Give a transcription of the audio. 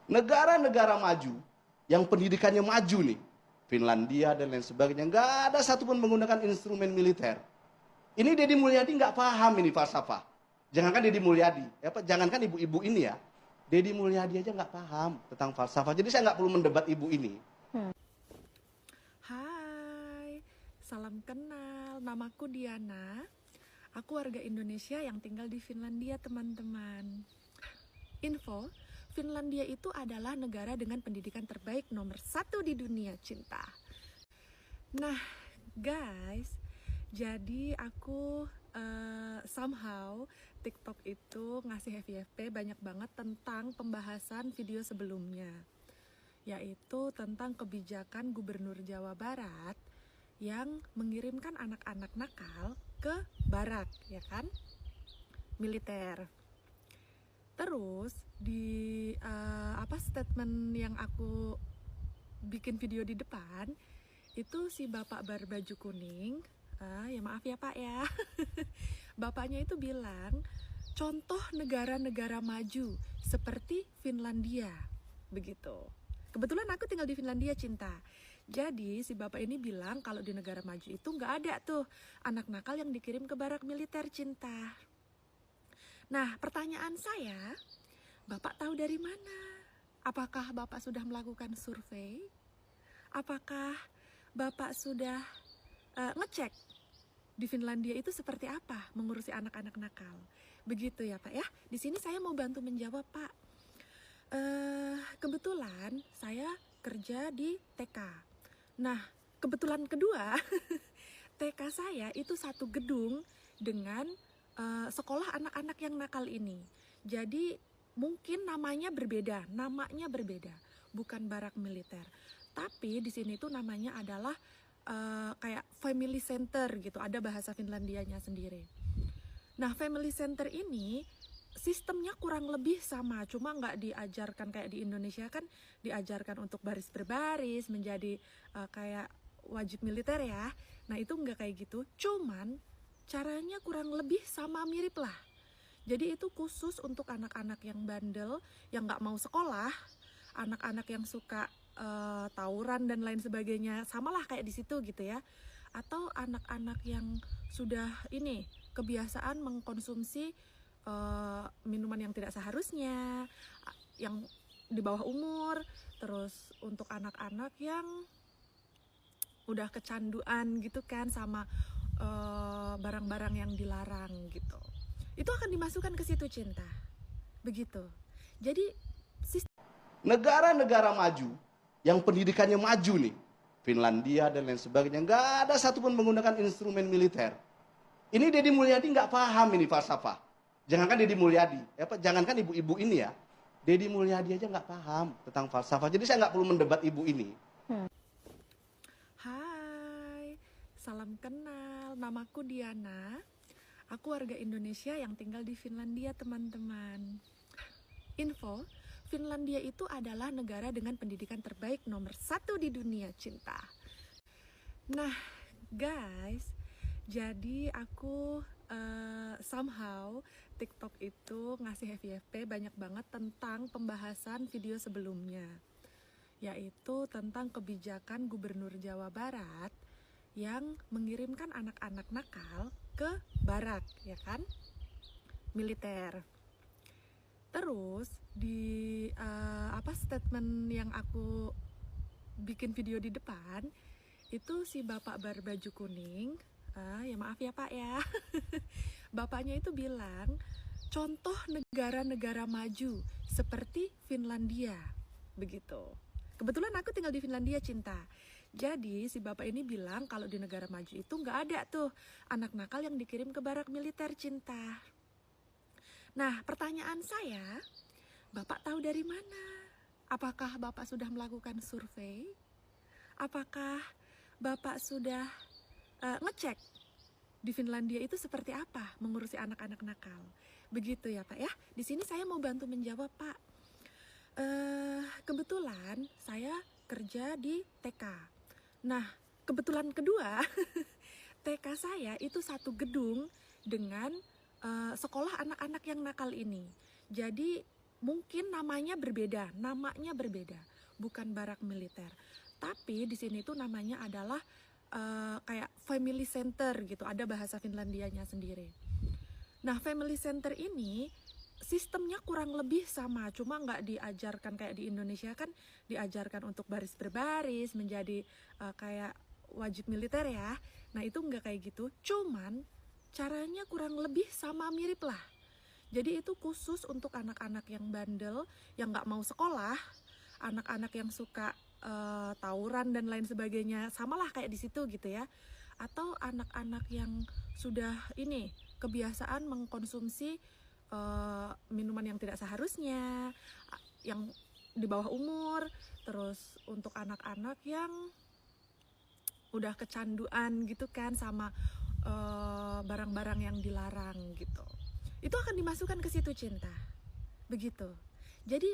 Negara-negara maju yang pendidikannya maju nih, Finlandia dan lain sebagainya, nggak ada satupun menggunakan instrumen militer. Ini Deddy Mulyadi nggak paham ini falsafah. Jangankan Deddy Mulyadi, jangankan ibu-ibu ini ya, Deddy Mulyadi aja nggak paham tentang falsafah. Jadi saya nggak perlu mendebat ibu ini. Hai, salam kenal. Namaku Diana. Aku warga Indonesia yang tinggal di Finlandia, teman-teman. Info, Finlandia itu adalah negara dengan pendidikan terbaik nomor 1 di dunia, cinta. Nah, guys, jadi aku somehow TikTok itu ngasih FYP banyak banget tentang pembahasan video sebelumnya, yaitu tentang kebijakan Gubernur Jawa Barat yang mengirimkan anak-anak nakal ke barak, ya kan, militer. Terus di statement yang aku bikin video di depan itu si bapak berbaju kuning, ya maaf ya pak ya, bapaknya itu bilang contoh negara-negara maju seperti Finlandia, begitu. Kebetulan aku tinggal di Finlandia, cinta. Jadi si bapak ini bilang kalau di negara maju itu nggak ada tuh anak nakal yang dikirim ke barak militer, cinta. Nah, pertanyaan saya, bapak tahu dari mana? Apakah bapak sudah melakukan survei? Apakah bapak sudah ngecek di Finlandia itu seperti apa mengurusi anak-anak nakal? Begitu ya pak ya. Di sini saya mau bantu menjawab pak. Kebetulan saya kerja di TK. Nah, kebetulan kedua, TK saya itu satu gedung dengan sekolah anak-anak yang nakal ini. Jadi mungkin namanya berbeda, bukan barak militer. Tapi di sini tuh namanya adalah kayak family center gitu, ada bahasa Finlandianya sendiri. Nah, family center ini sistemnya kurang lebih sama, cuma nggak diajarkan kayak di Indonesia kan, diajarkan untuk baris berbaris menjadi kayak wajib militer ya. Nah itu nggak kayak gitu, cuman caranya kurang lebih sama, mirip lah. Jadi itu khusus untuk anak-anak yang bandel, yang nggak mau sekolah, anak-anak yang suka tawuran dan lain sebagainya, samalah kayak di situ gitu ya. Atau anak-anak yang sudah ini kebiasaan mengkonsumsi minuman yang tidak seharusnya, yang di bawah umur. Terus untuk anak-anak yang udah kecanduan gitu kan sama barang-barang yang dilarang gitu, itu akan dimasukkan ke situ, cinta. Begitu. Jadi Negara-negara maju yang pendidikannya maju nih, Finlandia dan lain sebagainya, nggak ada satupun menggunakan instrumen militer. Ini Deddy Mulyadi nggak paham ini falsafah. Jangankan Deddy Mulyadi, jangankan ibu-ibu ini ya, Deddy Mulyadi aja nggak paham tentang falsafah. Jadi saya nggak perlu mendebat ibu ini. Hai, salam kenal. Namaku Diana. Aku warga Indonesia yang tinggal di Finlandia, teman-teman. Info, Finlandia itu adalah negara dengan pendidikan terbaik nomor 1 di dunia, cinta. Nah, guys, jadi aku somehow TikTok itu ngasih FYP banyak banget tentang pembahasan video sebelumnya, yaitu tentang kebijakan Gubernur Jawa Barat yang mengirimkan anak-anak nakal ke barak, ya kan, militer. Terus di statement yang aku bikin video di depan itu si bapak berbaju kuning, ya maaf ya pak ya, bapaknya itu bilang contoh negara-negara maju seperti Finlandia, begitu. Kebetulan aku tinggal di Finlandia, cinta. Jadi si bapak ini bilang kalau di negara maju itu nggak ada tuh anak nakal yang dikirim ke barak militer, cinta. Nah, pertanyaan saya, bapak tahu dari mana? Apakah bapak sudah melakukan survei? Apakah bapak sudah ngecek di Finlandia itu seperti apa mengurusi anak-anak nakal? Begitu ya pak ya. Di sini saya mau bantu menjawab pak. Kebetulan saya kerja di TK. Nah, kebetulan kedua, TK saya itu satu gedung dengan sekolah anak-anak yang nakal ini. Jadi mungkin namanya berbeda, bukan barak militer. Tapi di sini tuh namanya adalah kayak family center gitu, ada bahasa Finlandianya sendiri. Nah, family center ini sistemnya kurang lebih sama, cuma nggak diajarkan kayak di Indonesia kan diajarkan untuk baris berbaris menjadi kayak wajib militer ya. Nah, itu nggak kayak gitu, cuman caranya kurang lebih sama, mirip lah. Jadi itu khusus untuk anak-anak yang bandel, yang nggak mau sekolah, anak-anak yang suka tawuran dan lain sebagainya, samalah kayak di situ gitu ya. Atau anak-anak yang sudah ini kebiasaan mengkonsumsi minuman yang tidak seharusnya, yang di bawah umur. Terus untuk anak-anak yang udah kecanduan gitu kan sama barang-barang yang dilarang gitu, itu akan dimasukkan ke situ, Cinta. Begitu. Jadi